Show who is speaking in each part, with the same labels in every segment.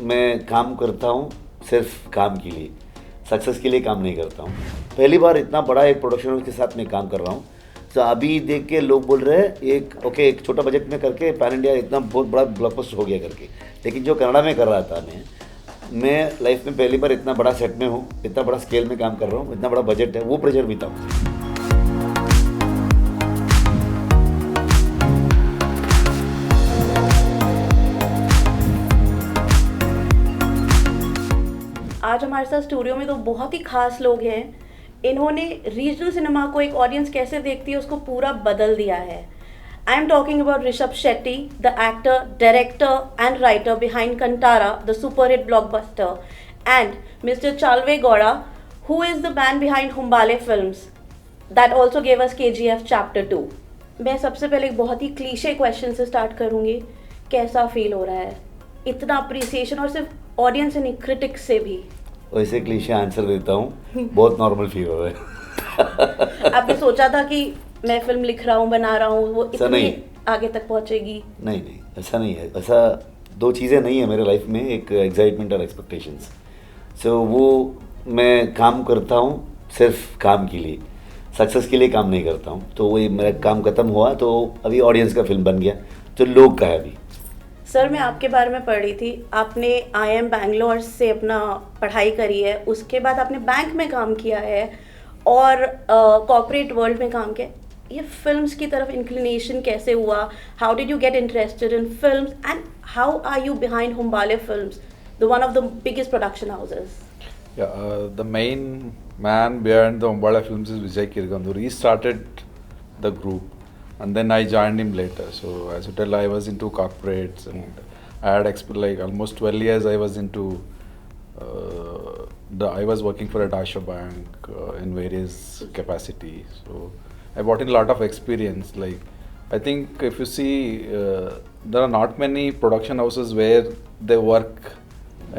Speaker 1: मैं काम करता हूँ सिर्फ काम के लिए, सक्सेस के लिए काम नहीं करता हूँ। पहली बार इतना बड़ा एक प्रोडक्शन हाउस के साथ मैं काम कर रहा हूँ। तो अभी देख के लोग बोल रहे हैं एक छोटा बजट में करके पैन इंडिया इतना बहुत बड़ा ब्लॉकबस्टर हो गया करके। लेकिन जो कनाडा में कर रहा था मैं लाइफ में पहली बार इतना बड़ा सेट में हूँ, इतना बड़ा स्केल में काम कर रहा हूँ, इतना बड़ा बजट है, वो प्रेशर भी था मुझे।
Speaker 2: आज हमारे साथ स्टूडियो में तो बहुत ही खास लोग हैं। इन्होंने रीजनल सिनेमा को एक ऑडियंस कैसे देखती है उसको पूरा बदल दिया है। I am talking about Rishab Shetty, the actor, director and writer behind Kantara, the super hit blockbuster, and mister Chaluve Gowda, who is the man behind Hombale films that also gave us KGF Chapter 2। मैं सबसे पहले एक बहुत ही क्लीशे क्वेश्चन से स्टार्ट करूंगी। कैसा feel हो रहा है इतना अप्रिसिएशन, और सिर्फ ऑडियंस से नहीं, क्रिटिक्स से भी?
Speaker 1: वैसे क्लीशे आंसर देता हूँ, बहुत नॉर्मल फील हो रहा है।
Speaker 2: आपने सोचा था कि मैं फिल्म लिख रहा हूँ, बना रहा हूँ, वो इतनी
Speaker 1: नहीं,
Speaker 2: आगे तक पहुँचेगी?
Speaker 1: नहीं, ऐसा नहीं है। ऐसा दो चीज़ें नहीं है मेरे लाइफ में, एक एक्साइटमेंट और एक्सपेक्टेशंस। सो वो मैं काम करता हूँ सिर्फ काम के लिए, सक्सेस के लिए काम नहीं करता हूँ। तो वही मेरा काम ख़त्म हुआ तो अभी ऑडियंस का फिल्म बन गया, तो लोग का है अभी।
Speaker 2: सर, मैं आपके बारे में पढ़ रही थी, आपने IIM बैंगलोर से अपना पढ़ाई करी है, उसके बाद आपने बैंक में काम किया है और कॉर्पोरेट वर्ल्ड में काम किया। ये फिल्म्स की तरफ इंक्लिनेशन कैसे हुआ? How did you get interested in films and how are you behind Hombale films, the one of the biggest production houses?
Speaker 3: The main man behind the Umbala films is Vijay Kirgandur. He started the group, and then I joined him later. So as I tell, I was into corporates, and I had like almost 12 years. I was into I was working for a Deutsche Bank in various capacities. So I brought in a lot of experience. Like I think if you see, there are not many production houses where they work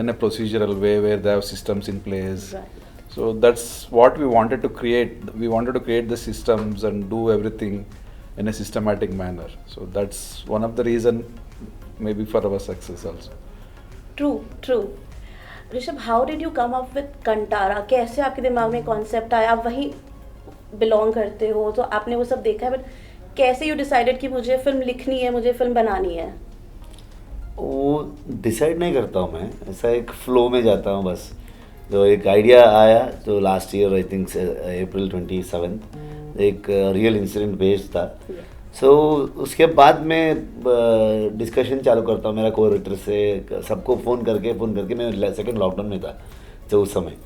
Speaker 3: in a procedural way, where they have systems in place.
Speaker 2: Right.
Speaker 3: So that's what we wanted to create. We wanted to create the systems and do everything in a systematic manner. So that's one of the reason maybe for our success also.
Speaker 2: True. Rishabh, how did you come up with Kantara? कैसे आपके दिमाग में concept आया? आप वहीं belong करते हो तो आपने वो सब देखा है, बट कैसे यू डिसाइडेड कि मुझे फिल्म लिखनी है, मुझे फिल्म बनानी है?
Speaker 1: वो डिसाइड नहीं करता हूँ मैं, ऐसा एक फ्लो में जाता हूँ बस। तो एक आइडिया आया तो last year I think April 27 एक रियल इंसिडेंट बेस्ड था। सो उसके बाद मैं डिस्कशन चालू करता हूँ मेरा कोऑर्डिनेटर से, सबको फ़ोन करके मैं सेकंड लॉकडाउन में था तो उस समय।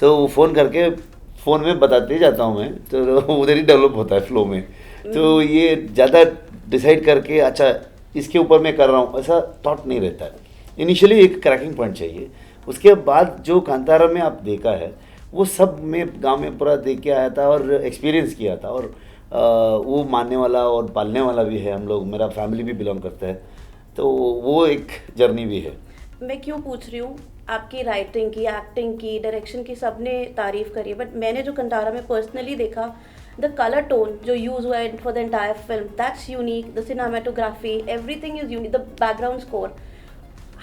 Speaker 1: सो फ़ोन में बताते जाता हूँ मैं, तो उधर ही डेवलप होता है फ्लो में। तो ये ज़्यादा डिसाइड करके अच्छा इसके ऊपर मैं कर रहा हूँ ऐसा थॉट नहीं रहता है। इनिशियली एक क्रैकिंग पॉइंट चाहिए, उसके बाद जो कांतारा में आप देखा है वो सब मैं गांव में पूरा देख के आया था और एक्सपीरियंस किया था, और वो मानने वाला और पालने वाला भी है हम लोग, मेरा फैमिली भी बिलोंग करता है, तो वो एक जर्नी भी है।
Speaker 2: मैं क्यों पूछ रही हूँ, आपकी राइटिंग की, एक्टिंग की, डायरेक्शन की सबने तारीफ करी है, बट मैंने जो कंटारा में पर्सनली देखा, the color tone जो use हुआ है for the entire film, that's unique. The cinematography, everything is unique. The background score,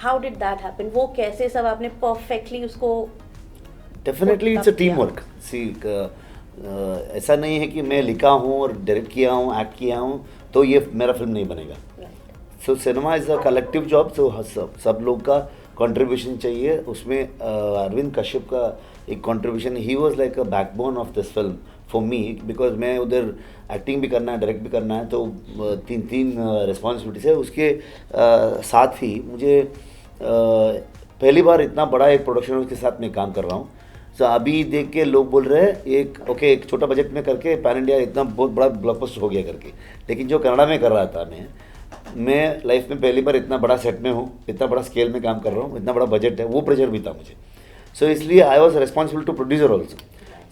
Speaker 2: how did that happen? वो कैसे सब आपने perfectly उसको?
Speaker 1: Definitely it's a teamwork. See, ऐसा नहीं है कि मैं लिखा हूँ और डायरेक्ट किया हूँ, एक्ट किया हूँ तो ये मेरा फिल्म नहीं बनेगा। सो cinema is a collective job, तो सब लोग का कंट्रीब्यूशन चाहिए उसमें। अरविंद कश्यप का एक contribution, he was like a backbone of this film for me, because मैं उधर एक्टिंग भी करना है, डायरेक्ट भी करना है, तो तीन रिस्पॉन्सिबिलिटीज है। उसके साथ ही मुझे पहली बार इतना बड़ा एक प्रोडक्शन हाउस के साथ मैं काम कर रहा हूँ। तो अभी देख के लोग बोल रहे हैं एक छोटा बजट में करके पैन इंडिया इतना बहुत बड़ा ब्लॉकबस्टर हो गया करके। लेकिन जो कनाडा में कर रहा था मैं लाइफ में पहली बार इतना बड़ा सेट में हूँ, इतना बड़ा स्केल में काम कर रहा हूँ, इतना बड़ा बजट है, वो प्रेशर भी था मुझे। सो इसलिए I was responsible to producer also.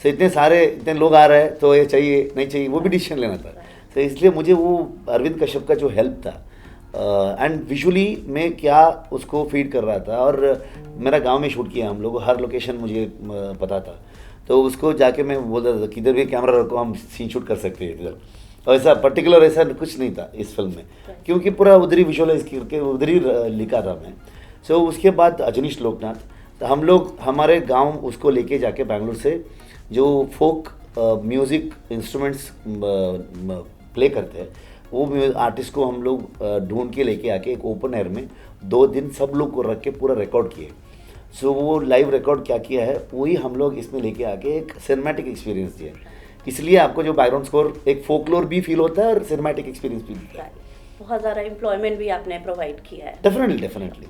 Speaker 1: So इतने लोग आ रहे हैं तो ये चाहिए नहीं चाहिए वो भी डिसीजन लेना था। तो इसलिए मुझे वो अरविंद कश्यप का जो हेल्प था एंड विजुअली मैं क्या उसको फीड कर रहा था, और मेरा गांव में शूट किया हम लोग, हर लोकेशन मुझे पता था, तो उसको जाके मैं बोल रहा था किधर भी कैमरा रखो हम सीन शूट कर सकते हैं इधर। और ऐसा पर्टिकुलर ऐसा कुछ नहीं था इस फिल्म में, क्योंकि पूरा उधर ही विजुअलाइज करके उधर ही लिखा था मैं। सो उसके बाद अजनीश लोकनाथ, तो हम लोग हमारे गांव उसको लेके जाके बैंगलोर से जो फोक म्यूज़िक इंस्ट्रूमेंट्स प्ले करते हैं वो आर्टिस्ट को हम लोग ढूंढ के लेके आके एक ओपन एयर में 2 दिन सब लोग को रख के पूरा रिकॉर्ड किए। सो वो लाइव रिकॉर्ड क्या किया है वही हम लोग इसमें लेके आके एक सिनेमैटिक एक्सपीरियंस दिया, इसलिए आपको जो बैकग्राउंड स्कोर एक फोकलोर भी फील होता है और सिनेमैटिक एक्सपीरियंस भी होता है।
Speaker 2: बहुत ज़्यादा एम्प्लॉयमेंट भी आपने प्रोवाइड किया है।
Speaker 1: Definitely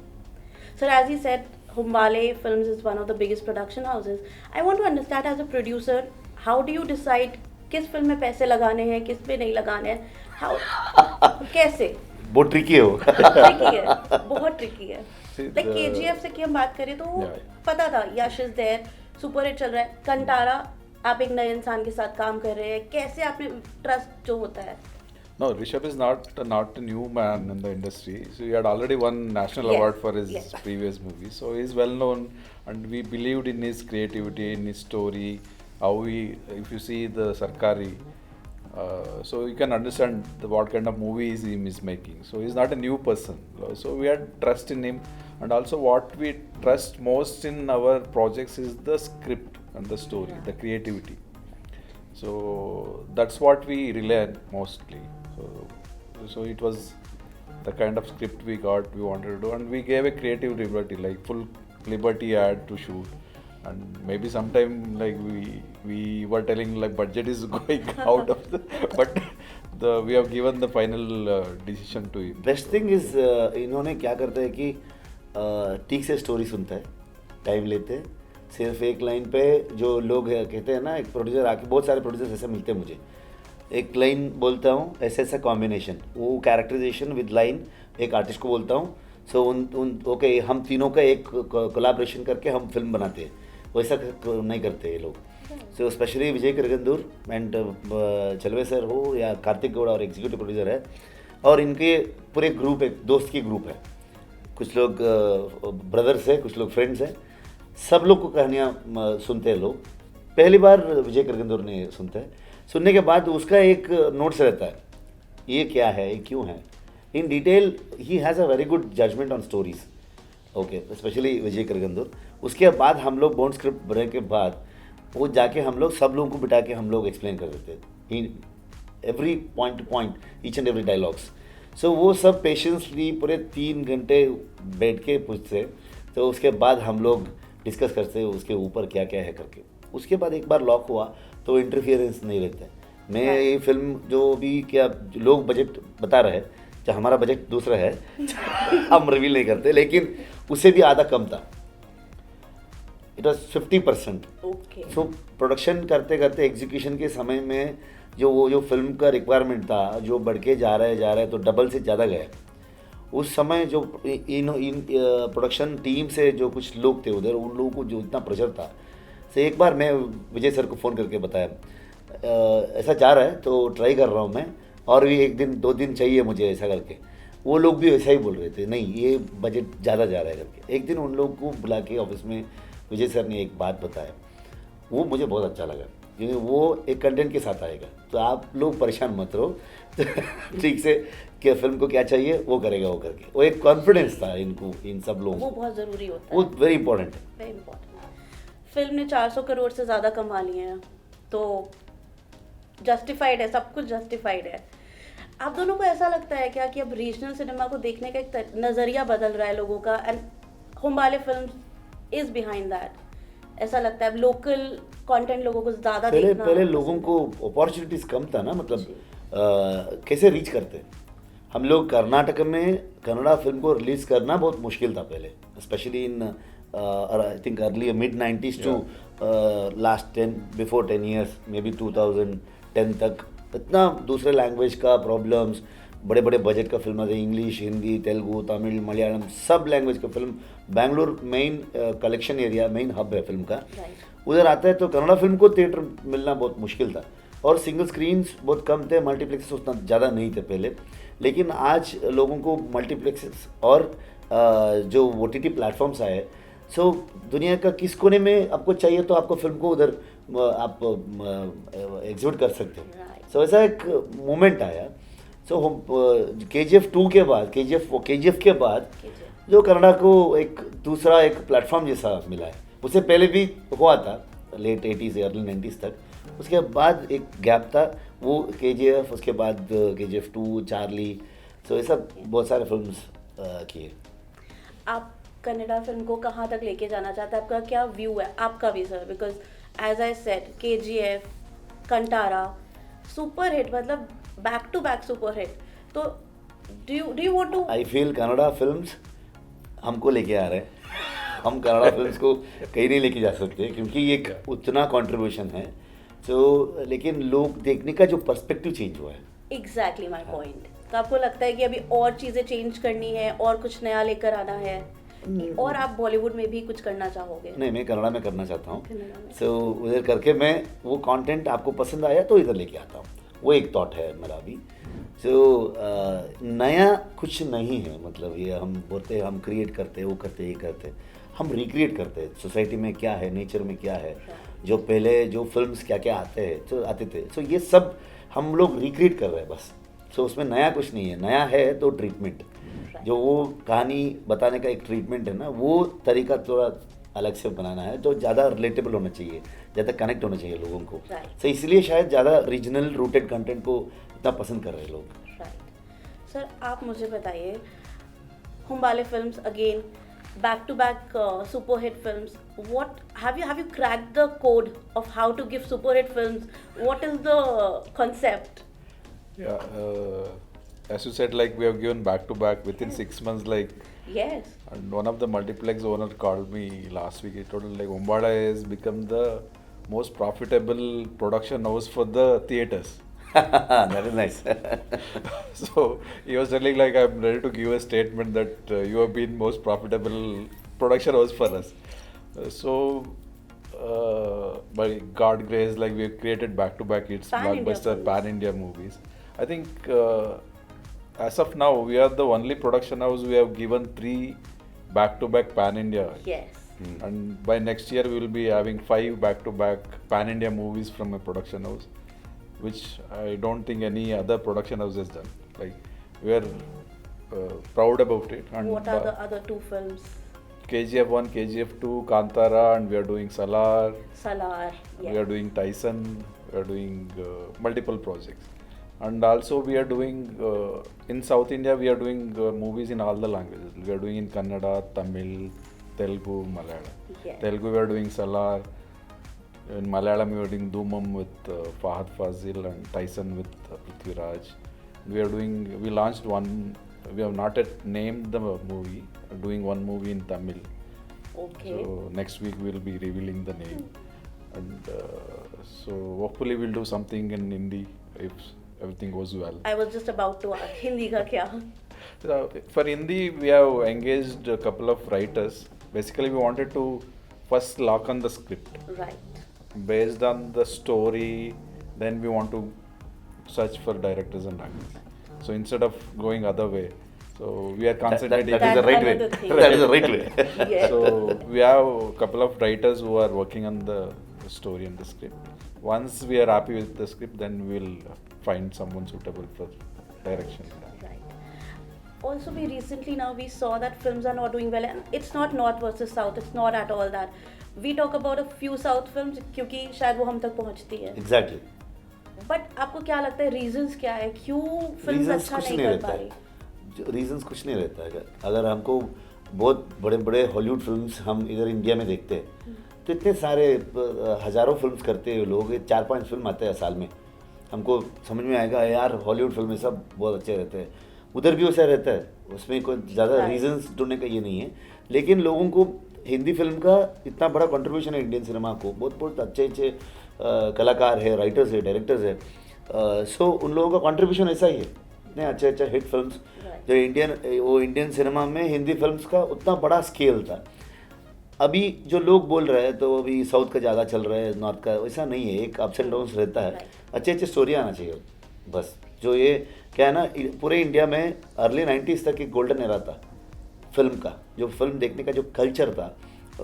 Speaker 2: Sir, as you said, Humbale Films is one of the biggest production houses. I want to understand as a producer, how do you decide किस फिल्म में पैसे लगाने हैं, किस पे नहीं लगाने हैं? How? कैसे?
Speaker 1: बहुत ट्रिकी है वो।
Speaker 2: ट्रिकी है, बहुत ट्रिकी है।
Speaker 3: See,
Speaker 2: Like KGF से की हम बात करें तो
Speaker 3: Yeah.
Speaker 2: पता था यश इज देयर, सुपर हिट चल रहा है। कंटारा, आप एक नए इंसान के साथ काम कर रहे हैं, कैसे आपने ट्रस्ट जो होता है?
Speaker 3: No, Rishabh is not a new man in the industry. So he had already won national
Speaker 2: Yes,
Speaker 3: award for his
Speaker 2: yes.
Speaker 3: previous movie. So he's well known, and we believed in his creativity, in his story. How he, if you see the Sarkari, so you can understand what kind of movies he is making. So he's not a new person. So we had trust in him, and also what we trust most in our projects is the script and the story, the creativity. So that's what we rely on mostly. So it was the kind of script we got, we wanted to do, and we gave a creative liberty, like full liberty had to shoot. And maybe sometime like we were telling like budget is going out of the, but we have given the final decision to him.
Speaker 1: Best thing is इन्होंने क्या करता है कि ठीक से story सुनता है, time लेते हैं, सिर्फ एक लाइन पे जो लोग कहते हैं ना, एक प्रोड्यूसर आके, बहुत सारे प्रोड्यूसर ऐसे मिलते हैं मुझे, एक लाइन बोलता हूँ ऐसा ऐसा कॉम्बिनेशन, वो कैरेक्टराइजेशन विद लाइन एक आर्टिस्ट को बोलता हूँ, सो ओके हम तीनों का एक कोलैबोरेशन करके हम फिल्म बनाते हैं, वैसा नहीं करते ये लोग। So specially Vijay Kiragandur and Chaluve sir हो या कार्तिक गौड़ा और एग्जीक्यूटिव प्रोड्यूसर है, और इनके पूरे ग्रुप, एक दोस्त की ग्रुप है, कुछ लोग ब्रदर्स हैं, कुछ लोग फ्रेंड्स हैं, सब लोग को कहानियाँ सुनते हैं लोग। पहली बार विजय किरगंदूर ने सुनते हैं, सुनने के बाद उसका एक नोट्स रहता है, ये क्या है, ये क्यों है, in detail he has a very good judgement on stories, okay, specially Vijay Kiragandur. उसके बाद हम लोग बॉन्ड स्क्रिप्ट बनने के बाद वो जाके हम लोग सब लोगों को बिठा के हम लोग एक्सप्लेन कर देते हैं, every point to point, each and every dialogues. So वो सब पेशेंसली पूरे 3 घंटे बैठ के पूछते, तो उसके बाद हम लोग डिस्कस करते उसके ऊपर क्या क्या है करके। उसके बाद एक बार लॉक हुआ तो इंटरफियरेंस नहीं रहता है। मैं ये फिल्म जो भी क्या लोग बजट बता रहे हैं, जो हमारा बजट दूसरा है हम रिवील नहीं करते, लेकिन उससे भी आधा कम था, इट वॉज 50%। सो प्रोडक्शन करते करते एग्जीक्यूशन के समय में जो फिल्म का रिक्वायरमेंट था, जो बढ़ के जा रहा है तो डबल से ज़्यादा गया। उस समय जो इन प्रोडक्शन टीम से जो कुछ लोग थे उधर, उन लोगों को जो इतना प्रेशर था, से एक बार मैं विजय सर को फ़ोन करके बताया ऐसा जा रहा है तो ट्राई कर रहा हूँ मैं, और भी 1 दिन 2 दिन चाहिए मुझे ऐसा करके। वो लोग भी वैसा ही बोल रहे थे, नहीं ये बजट ज़्यादा जा रहा है करके। एक दिन उन लोगों को बुला के ऑफिस में विजय सर ने एक बात बताया, वो मुझे बहुत अच्छा लगा, क्योंकि वो एक कंटेंट के साथ आएगा, तो आप लोग परेशान मत रहो ठीक से कि फिल्म को क्या चाहिए वो करेगा वो करके। वो एक कॉन्फिडेंस था इनको, इन सब लोगों
Speaker 2: वो
Speaker 1: को,
Speaker 2: बहुत ज़रूरी होता है,
Speaker 1: वो वेरी इंपॉर्टेंट है।
Speaker 2: Very important. फिल्म ने 400 करोड़ से ज़्यादा कमा लिए हैं, तो जस्टिफाइड है, सब कुछ जस्टिफाइड है। आप दोनों को ऐसा लगता है क्या कि अब रीजनल सिनेमा को देखने का एक नज़रिया बदल रहा है लोगों का, and Hombale film is behind that? ऐसा लगता है अब लोकल कंटेंट लोगों को ज़्यादा देखना,
Speaker 1: पहले लोगों को अपॉर्चुनिटीज़ कम था ना, मतलब कैसे रीच करते। हम लोग कर्नाटक में कन्नड़ा फिल्म को रिलीज़ करना बहुत मुश्किल था पहले, specially in I think early mid-90s to last 10 years, may be 2010 तक इतना दूसरे लैंग्वेज का प्रॉब्लम्स, बड़े बड़े बजट का फिल्म थे, इंग्लिश, हिंदी, तेलुगु, तमिल, मलयालम, सब लैंग्वेज का film. Bangalore main collection area, main hub है फिल्म का, उधर आता है तो कन्नड़ा फिल्म को थिएटर मिलना बहुत मुश्किल था, और सिंगल स्क्रीन्स बहुत कम थे, मल्टीप्लेक्सेस उतना ज़्यादा नहीं थे पहले। लेकिन आज लोगों को मल्टीप्लेक्सेस और जो OTT प्लेटफॉर्म्स आए, सो दुनिया का किस कोने में आपको चाहिए तो आपको फिल्म को उधर आप एग्जीक्यूट कर सकते हो। सो ऐसा एक मोमेंट आया। सो KGF 2 के बाद, KGF के बाद जो कनाडा को एक दूसरा एक प्लेटफॉर्म जैसा मिला है। उससे पहले भी हुआ था लेट 80s से अर्ली 90s तक, उसके बाद एक गैप था, वो KGF, उसके बाद KGF 2, चार्ली, सो ये सब बहुत सारे फिल्म्स किए।
Speaker 2: आप कन्नड़ा फिल्म को कहाँ तक लेके जाना चाहते हैं? आपका क्या व्यू है? आपका भी sir, because as I said KGF, Kantara super hit, मतलब back to back super hit. तो do you want to?
Speaker 1: I feel Kannada films हमको लेके आ रहे हैं। हम कनाडा फिल्म्स को कहीं नहीं लेके जा सकते क्योंकि ये एक उतना कंट्रीब्यूशन है। तो लेकिन लोग देखने का जो पर्सपेक्टिव चेंज हुआ है।
Speaker 2: Exactly my point. तो आपको लगता है कि अभी और चीज़ें चेंज करनी है और कुछ नया लेकर आना है, और आप बॉलीवुड में भी कुछ करना चाहोगे?
Speaker 1: नहीं, मैं कनाडा में करना चाहता हूँ।
Speaker 2: कन्नड़ा में।
Speaker 1: सो उधर करके मैं वो कंटेंट आपको पसंद आया तो इधर लेके आता हूँ, वो एक थॉट है मेरा भी। सो नया कुछ नहीं है, मतलब ये हम बोलते हैं हम क्रिएट करते हैं, वो करते ये करते, हम रिक्रिएट करते हैं सोसाइटी में क्या है, नेचर में क्या है, जो पहले जो फिल्म्स क्या क्या आते थे। सो ये सब हम लोग रिक्रिएट कर रहे हैं बस। सो उसमें नया कुछ नहीं है, नया है तो ट्रीटमेंट, जो वो कहानी बताने का एक ट्रीटमेंट है ना, वो तरीका थोड़ा अलग से बनाना है, जो ज़्यादा रिलेटेबल होना चाहिए, ज़्यादा कनेक्ट होना चाहिए लोगों को।
Speaker 2: Right.
Speaker 1: सो इसलिए शायद ज़्यादा रीजनल रूटेड कंटेंट को इतना पसंद कर रहे हैं लोग।
Speaker 2: राइट सर, आप मुझे बताइए, हम वाले films again back to back super hit films, what have you cracked the code of how to give super hit films? What is the concept?
Speaker 3: As you said, like we have given back to back within 6 months, like,
Speaker 2: Yes.
Speaker 3: and one of the multiplex owner called me last week. He told me like Umbada has become the most profitable production house for the theaters.
Speaker 1: That is nice.
Speaker 3: So he was telling like I'm ready to give a statement that you have been most profitable production house for us. By God grace, like we have created back to back hits,
Speaker 2: Pan-India
Speaker 3: blockbuster,
Speaker 2: movies.
Speaker 3: pan India movies. I think as of now we are the only production house we have given 3 back to back pan India.
Speaker 2: Yes.
Speaker 3: And by next year we will be having 5 back to back pan India movies from a production house, which I don't think any other production house has done. Like we are proud about it. And
Speaker 2: What are the other 2 films?
Speaker 3: KGF 1, KGF 2, Kantara, and we are doing Salar.
Speaker 2: Salar.
Speaker 3: We are doing Tyson. We are doing multiple projects, and also we are doing in South India. We are doing movies in all the languages. We are doing in Kannada, Tamil, Telugu, Malayalam.
Speaker 2: Yes.
Speaker 3: Telugu we are doing Salar. In Malayalam we are doing Doomam with Fahad Fazil and Tyson with Prithviraj. We launched one. We have not yet named the movie. Doing one movie in Tamil.
Speaker 2: Okay.
Speaker 3: So next week we'll be revealing the name, and so hopefully we'll do something in Hindi if everything goes well.
Speaker 2: I was just about to ask, Hindi ka kya?
Speaker 3: For Hindi, we have engaged a couple of writers. Basically, we wanted to first lock on the script.
Speaker 2: Right.
Speaker 3: Based on the story, then we want to search for directors and actors. So instead of going other way, so we are concentrating.
Speaker 1: That is the right way.
Speaker 2: another thing.
Speaker 1: That is the right way.
Speaker 2: Yes.
Speaker 3: So we have a couple of writers who are working on the story and the script. Once we are happy with the script, then we'll find someone suitable for direction.
Speaker 2: Right. Also, we recently now we saw that films are not doing well, and it's not North versus South. It's not at all that. We talk about a few South films क्योंकि शायद वो हम तक पहुंचती है.
Speaker 1: Exactly.
Speaker 2: But आपको क्या लगता है, रीजंस क्या है, क्यों फिल्म्स
Speaker 1: रीजंस
Speaker 2: अच्छा
Speaker 1: कुछ
Speaker 2: नहीं
Speaker 1: नहीं
Speaker 2: कर
Speaker 1: रहता
Speaker 2: पा
Speaker 1: है।
Speaker 2: रही?
Speaker 1: रीजंस कुछ नहीं रहता है। अगर हमको बहुत बड़े बड़े हॉलीवुड फिल्म्स हम इधर इंडिया में देखते हैं तो इतने सारे हज़ारों फिल्म्स करते हैं लोग, 4-5 फिल्म आते हैं साल में, हमको समझ में आएगा यार हॉलीवुड फिल्में सब बहुत अच्छे रहते हैं। उधर भी वैसा रहता है, उसमें कोई ज़्यादा
Speaker 2: Right.
Speaker 1: रीजंस ढूंढने का ये नहीं है। लेकिन लोगों को हिंदी फिल्म का इतना बड़ा कंट्रीब्यूशन है इंडियन सिनेमा को, बहुत बहुत अच्छे अच्छे कलाकार है, राइटर्स है, डायरेक्टर्स है। सो उन लोगों का कंट्रीब्यूशन ऐसा ही है, इतने अच्छे अच्छे हिट फिल्म्स
Speaker 2: Right.
Speaker 1: जो इंडियन सिनेमा में हिंदी फिल्म्स का उतना बड़ा स्केल था। अभी जो लोग बोल रहे हैं तो अभी साउथ का ज़्यादा चल रहा है, नॉर्थ का वैसा नहीं है, एक अप्स एंड डाउन्स रहता है।
Speaker 2: Right.
Speaker 1: अच्छे अच्छे स्टोरी आना चाहिए बस। जो ये क्या है ना, पूरे इंडिया में अर्ली 90s तक एक गोल्डन एरा था फिल्म का, जो फिल्म देखने का जो कल्चर था,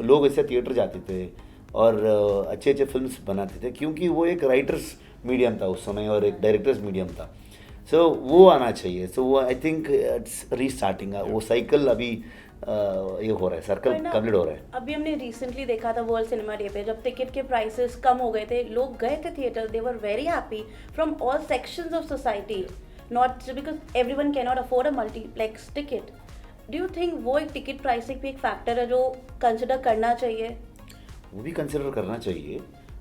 Speaker 1: लोग ऐसे थिएटर जाते थे और अच्छे अच्छे फिल्म्स बनाते थे क्योंकि वो एक राइटर्स मीडियम था उस समय और एक डायरेक्टर्स मीडियम था। सो वो आना चाहिए। सो वो आई थिंक इट्स रीस्टार्टिंग, वो साइकिल अभी ये हो रहा है, सर्कल
Speaker 2: पर ना,
Speaker 1: कंप्लीट हो रहा है।
Speaker 2: अभी हमने रिसेंटली देखा था वर्ल्ड सिनेमा डे पे, जब टिकट के प्राइसेस कम हो गए थे, लोग गए थे theatre, they were very happy from all sections of society, not because everyone can not afford a multiplex ticket. Do you think वो एक टिकट प्राइसिंग भी एक फैक्टर है जो कंसिडर करना चाहिए?
Speaker 1: वो भी कंसिडर करना चाहिए।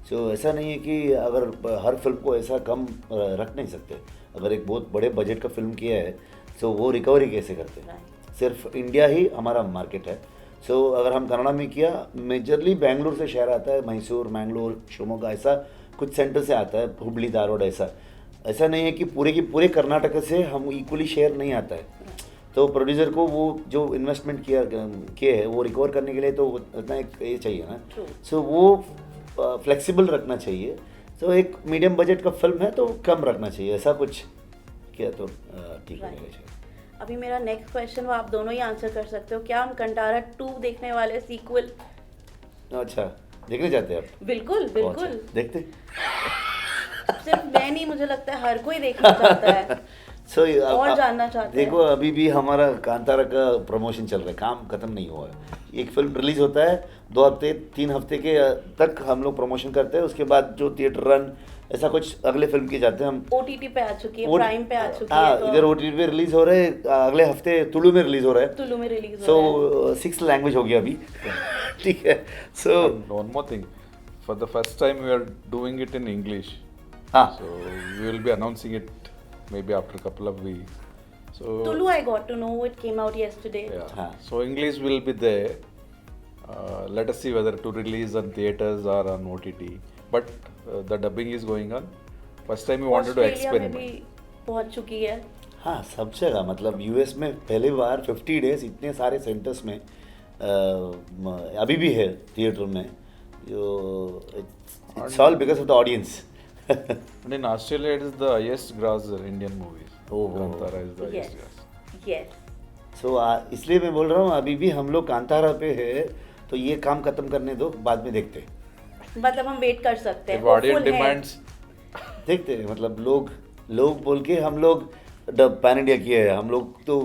Speaker 1: सो ऐसा नहीं है कि अगर हर फिल्म को ऐसा कम रख नहीं सकते। अगर एक बहुत बड़े बजट का फिल्म किया है तो वो रिकवरी कैसे करते हैं? सिर्फ इंडिया ही हमारा मार्केट है। सो अगर हम कन्नड़ा में किया, मेजरली बेंगलुरु से शहर आता है, मैसूर, मैंगलोर, शिवमोगा, ऐसा कुछ सेंटर से आता है, हुबली, धारवाड़, ऐसा नहीं है कि पूरे कर्नाटक से हम इक्वली शेयर नहीं आता है। तो प्रोड्यूसर को वो जो इन्वेस्टमेंट किए है वो रिकवर करने के लिए तो उतना एक ये चाहिए ना। सो वो फ्लेक्सिबल रखना चाहिए। तो एक मीडियम बजट का फिल्म है तो कम रखना चाहिए, ऐसा कुछ किया तो ठीक हो जाएगा।
Speaker 2: अभी मेरा नेक्स्ट क्वेश्चन वो आप दोनों ही आंसर कर सकते हो, क्या हम कंटारा 2 देखने वाले सीक्वल?
Speaker 1: अच्छा, देखने जाते हैं आप?
Speaker 2: बिल्कुल बिल्कुल।
Speaker 1: अच्छा, देखते।
Speaker 2: सिर्फ मैं नहीं, मुझे लगता है हर कोई देखना चाहता है। और जानना चाहते हैं।
Speaker 1: देखो अभी भी हमारा कांतारा का प्रमोशन चल रहा है, काम खत्म नहीं हुआ है। एक फिल्म रिलीज होता है 2 हफ्ते 3 हफ्ते के तक हम लोग प्रमोशन करते हैं, उसके बाद जो थिएटर रन ऐसा कुछ अगले फिल्म के जाते हैं हम।
Speaker 2: ओटीटी पे आ चुकी है, प्राइम पे आ चुकी है।
Speaker 1: हाँ,
Speaker 2: तो
Speaker 1: इधर ओटीटी पे रिलीज हो रहे हैं, अगले हफ्ते तुलु में रिलीज हो रहा है।
Speaker 2: तुलु में रिलीज हो
Speaker 1: सो
Speaker 2: रहा है।
Speaker 1: 6 लैंग्वेज हो गया अभी। ठीक है। सो
Speaker 3: one more thing, for the first time we are doing it in English.
Speaker 1: हाँ,
Speaker 3: So we will be announcing it maybe after a couple of weeks. So
Speaker 2: Tulu, I got to know it came out yesterday.
Speaker 3: yeah.
Speaker 1: हाँ.
Speaker 3: So English will be there. Let us see whether to release on theaters or on OTT. But the dubbing is going on. First time we wanted to
Speaker 2: Australia में भी
Speaker 3: experiment.
Speaker 2: पहुंच चुकी है।
Speaker 1: हाँ, सब जगह, मतलब यूएस में पहली बार 50 डेज इतने सारे सेंटर्स में अभी भी है थिएटर में। It's all because of the audience.
Speaker 3: And in Australia, it is the highest grosser Indian movies.
Speaker 1: Oh.
Speaker 3: Kantara is the
Speaker 2: Yes.
Speaker 3: highest grosser.
Speaker 2: Yes.
Speaker 1: So इसलिए मैं बोल रहा हूँ अभी भी हम लोग कांतारा पे है, तो ये काम खत्म करने दो, बाद में देखते हैं।
Speaker 2: मतलब हम वेट कर सकते हैं।
Speaker 3: If audience
Speaker 2: Hopeful है।
Speaker 3: demands,
Speaker 1: देखते हैं, मतलब लोग बोल के हम लोग पैन इंडिया किए हैं, हम लोग तो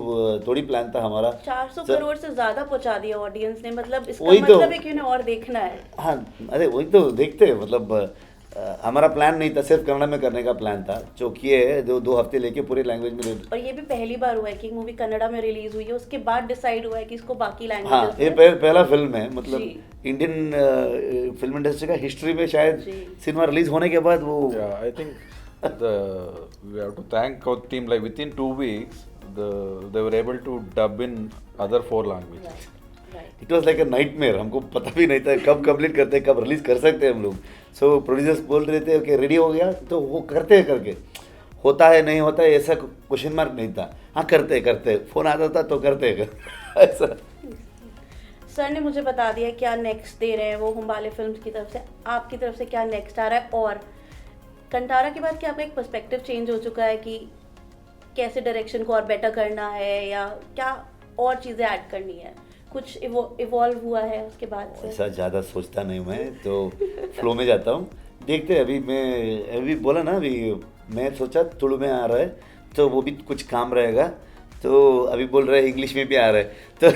Speaker 1: थोड़ी प्लान था हमारा।
Speaker 2: 400
Speaker 1: सर,
Speaker 2: करोड़ से ज्यादा पहुंचा दिया ऑडियंस ने, मतलब इसका
Speaker 1: वही तो।
Speaker 2: मतलब है कि उन्हें और देखना है।
Speaker 1: हाँ, अरे वही तो देखते हैं, मतलब हमारा प्लान नहीं था, सिर्फ कन्नड़ा में करने का प्लान था, जो किए है 2 हफ्ते लेके पूरे लैंग्वेज में
Speaker 2: और ये भी पहली बार हुआ है कि मूवी कन्नड़ा में रिलीज हुई है, उसके बाद डिसाइड हुआ है कि इसको बाकी
Speaker 1: हाँ,
Speaker 2: लैंग्वेजेस
Speaker 1: ये
Speaker 2: में।
Speaker 1: पहला फिल्म है, मतलब
Speaker 2: जी।
Speaker 1: इंडियन फिल्म इंडस्ट्री का हिस्ट्री में शायद
Speaker 2: जी।
Speaker 1: सिनेमा रिलीज होने के बाद वो
Speaker 3: yeah, I think we have to thank our team. Like within 2 weeks, they were able to dub in other 4 languages.
Speaker 2: Right.
Speaker 1: It was like a nightmare. हमको पता भी नहीं था कब कंप्लीट करते हैं, कब रिलीज कर सकते हैं हम लोग। सो प्रोड्यूसर्स बोल रहे थे कि रेडी हो गया, तो वो करते हैं करके होता है नहीं होता है ऐसा क्वेश्चन मार्क नहीं था। हाँ, करते फोन आता था तो करते ऐसा।
Speaker 2: सर ने मुझे बता दिया क्या नेक्स्ट दे रहे हैं वो हुम्बाले फिल्म्स की तरफ से, आपकी तरफ से क्या नेक्स्ट आ रहा है? और कंटारा के बाद क्या आपका एक पर्सपेक्टिव चेंज हो चुका है कि कैसे डायरेक्शन को और बेटर करना है, या क्या और चीज़ें ऐड करनी है? कुछ इवॉल्व हुआ है उसके बाद से?
Speaker 1: ऐसा ज़्यादा सोचता नहीं मैं, तो फ्लो में जाता हूँ। देखते हैं। अभी बोला ना, अभी मैं सोचा तुलु में आ रहा है तो वो भी कुछ काम रहेगा, तो अभी बोल रहे हैं इंग्लिश में भी आ रहा है, तो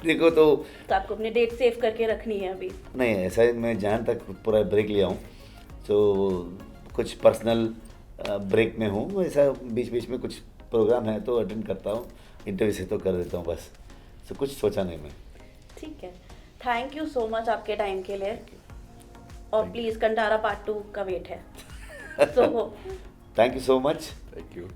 Speaker 1: देखो तो
Speaker 2: आपको अपनी डेट सेव करके रखनी है अभी?
Speaker 1: नहीं, ऐसा मैं जान तक पूरा ब्रेक लिया हूँ, तो कुछ पर्सनल ब्रेक में हूँ। ऐसा बीच में कुछ प्रोग्राम है तो अटेंड करता हूँ, इंटरव्यू से तो कर देता हूँ बस। तो कुछ सोचा नहीं मैं।
Speaker 2: ठीक है, थैंक यू सो मच आपके टाइम के लिए, और प्लीज़ कंटारा पार्ट 2 का वेट है। So
Speaker 1: thank you so much.
Speaker 3: Thank you.